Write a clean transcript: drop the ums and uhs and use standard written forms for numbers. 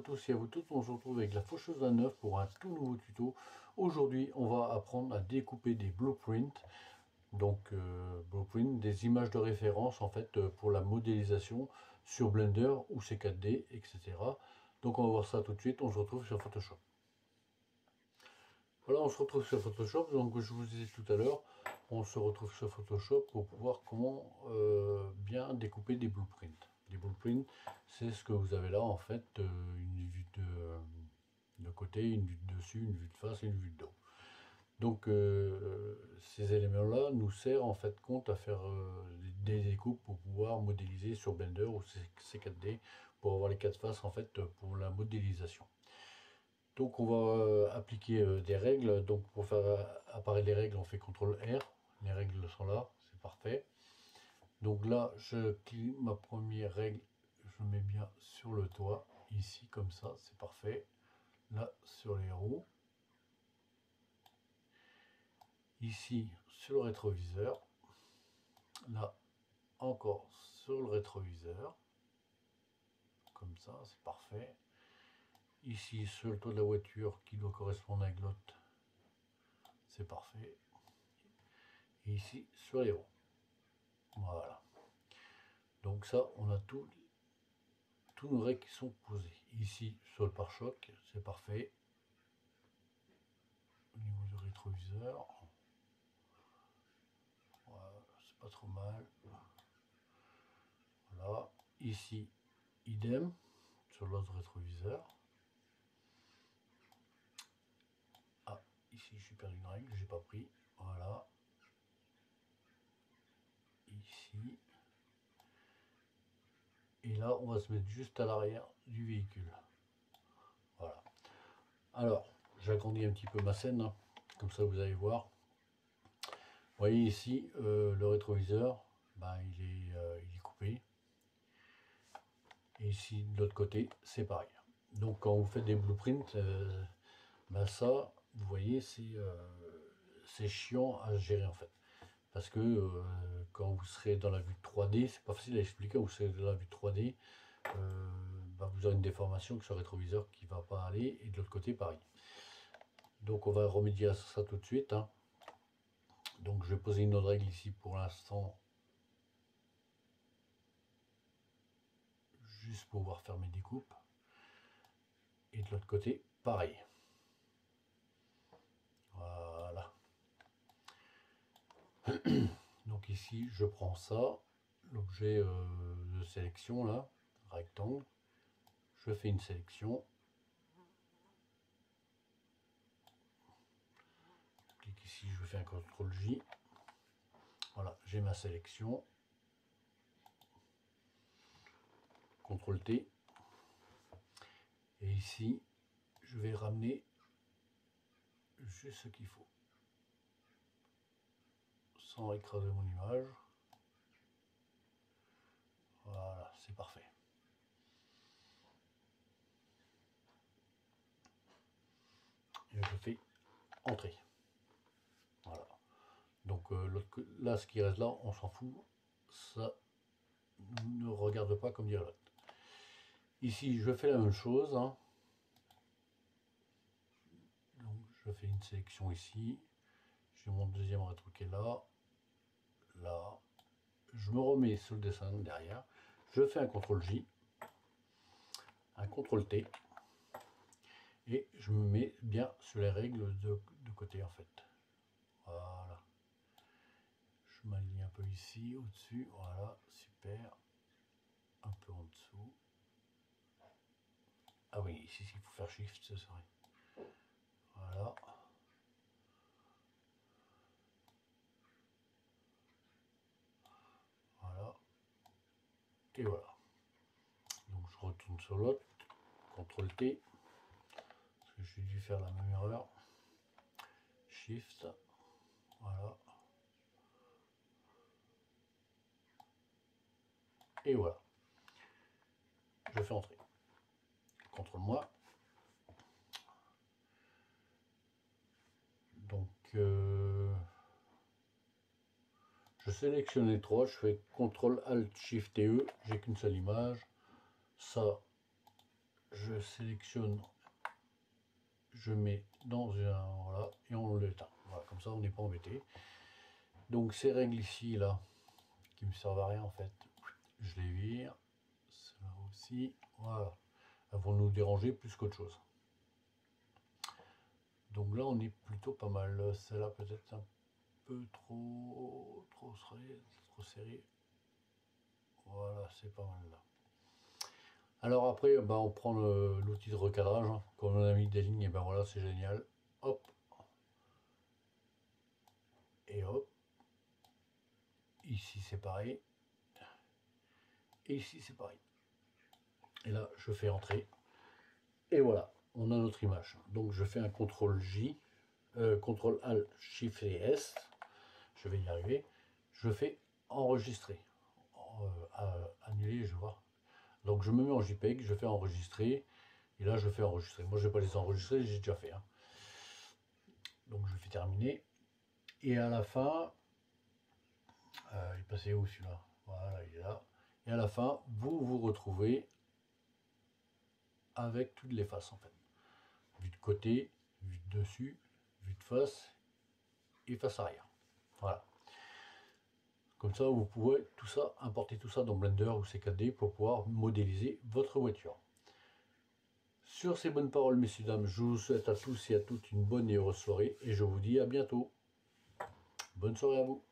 tous et à vous toutes, on se retrouve avec la Faucheuse à neuf pour un tout nouveau tuto. Aujourd'hui, on va apprendre à découper des blueprints, donc blueprint, des images de référence en fait pour la modélisation sur Blender ou C4D, etc. Donc on va voir ça tout de suite, on se retrouve sur Photoshop. Voilà, on se retrouve sur Photoshop, donc je vous disais tout à l'heure, on se retrouve sur Photoshop pour voir comment bien découper des blueprints. Les blueprints, c'est ce que vous avez là en fait, une vue de côté, une vue de dessus, une vue de face et une vue de dos. Donc ces éléments-là nous servent en fait compte à faire des découpes pour pouvoir modéliser sur Blender ou C4D pour avoir les quatre faces en fait pour la modélisation. Donc on va appliquer des règles. Donc pour faire apparaître les règles, on fait CTRL R. Les règles sont là, c'est parfait. Donc là, je clique ma première règle, je mets bien sur le toit, ici comme ça, c'est parfait. Là, sur les roues. Ici, sur le rétroviseur. Là, encore sur le rétroviseur. Comme ça, c'est parfait. Ici, sur le toit de la voiture qui doit correspondre avec l'autre, c'est parfait. Et ici, sur les roues. Voilà. Donc ça, on a tous nos règles qui sont posées. Ici, sur le pare-choc, c'est parfait. Au niveau du rétroviseur, voilà, c'est pas trop mal. Voilà. Ici, idem, sur l'autre rétroviseur. Ah, ici, j'ai perdu une règle, j'ai pas pris. Voilà. Ici. Et là, on va se mettre juste à l'arrière du véhicule. Voilà. Alors, j'agrandis un petit peu ma scène, hein. Comme ça vous allez voir. Vous voyez ici, le rétroviseur, bah, il est coupé. Et ici, de l'autre côté, c'est pareil. Donc quand vous faites des blueprints, bah, ça, vous voyez, c'est chiant à gérer en fait. Parce que quand vous serez dans la vue 3D, c'est pas facile à expliquer, quand vous serez dans la vue 3D, bah, vous aurez une déformation sur le rétroviseur qui ne va pas aller, et de l'autre côté pareil. Donc on va remédier à ça tout de suite, hein. Donc je vais poser une autre règle ici pour l'instant, juste pour pouvoir faire mes découpes. Et de l'autre côté, pareil. Voilà. Donc ici, je prends ça, l'objet de sélection là, rectangle. Je fais une sélection. Je clique ici, je fais un CTRL J. Voilà, j'ai ma sélection. CTRL T. Et ici, je vais ramener juste ce qu'il faut, sans écraser mon image. Voilà, c'est parfait. Et je fais entrer. Voilà. Donc là, ce qui reste là, on s'en fout. Ça ne regarde pas comme dirait l'autre. Ici, je fais la même chose, hein. Donc, je fais une sélection ici. J'ai mon deuxième rétro qui est là. Là. Je me remets sur le dessin derrière. Je fais un CTRL J. Un CTRL T. Et je me mets bien sur les règles de côté en fait. Voilà. Je m'aligne un peu ici, au-dessus. Voilà, super. Un peu en dessous. Ah oui, ici, il faut faire Shift, ce serait. Voilà. Voilà. Et voilà. Donc je retourne sur l'autre. CTRL T. Parce que j'ai dû faire la même erreur. Shift. Voilà. Et voilà. Je fais entrer. CTRL-moi. Donc je sélectionne les trois, je fais CTRL ALT SHIFT et E, j'ai qu'une seule image. Ça, je sélectionne, je mets dans un, voilà, et on l'éteint. Voilà, comme ça on n'est pas embêté. Donc ces règles ici, là, qui me servent à rien en fait, je les vire. Cela aussi, voilà. Elles vont nous déranger plus qu'autre chose. Donc là on est plutôt pas mal. Celle-là peut-être un peu trop serré. Voilà, c'est pas mal là. Alors après, bah, on prend l'outil de recadrage. Comme on a mis des lignes, et ben voilà, c'est génial. Hop. Et hop. Ici c'est pareil. Et ici c'est pareil. Et là, je fais entrer. Et voilà, on a notre image. Donc je fais un CTRL J, CTRL ALT, SHIFT et S. Je vais y arriver. Je fais enregistrer. Annuler, je vois. Donc je me mets en JPEG, je fais enregistrer. Et là, je fais enregistrer. Moi, je ne vais pas les enregistrer, j'ai déjà fait. Hein. Donc je fais terminer. Et à la fin, il est passé où celui-là? Voilà, il est là. Et à la fin, vous vous retrouvez avec toutes les faces en fait. Vue de côté, vue de dessus, vue de face et face arrière. Voilà. Comme ça, vous pouvez tout ça, importer tout ça dans Blender ou CKD pour pouvoir modéliser votre voiture. Sur ces bonnes paroles, messieurs, dames, je vous souhaite à tous et à toutes une bonne et heureuse soirée et je vous dis à bientôt. Bonne soirée à vous.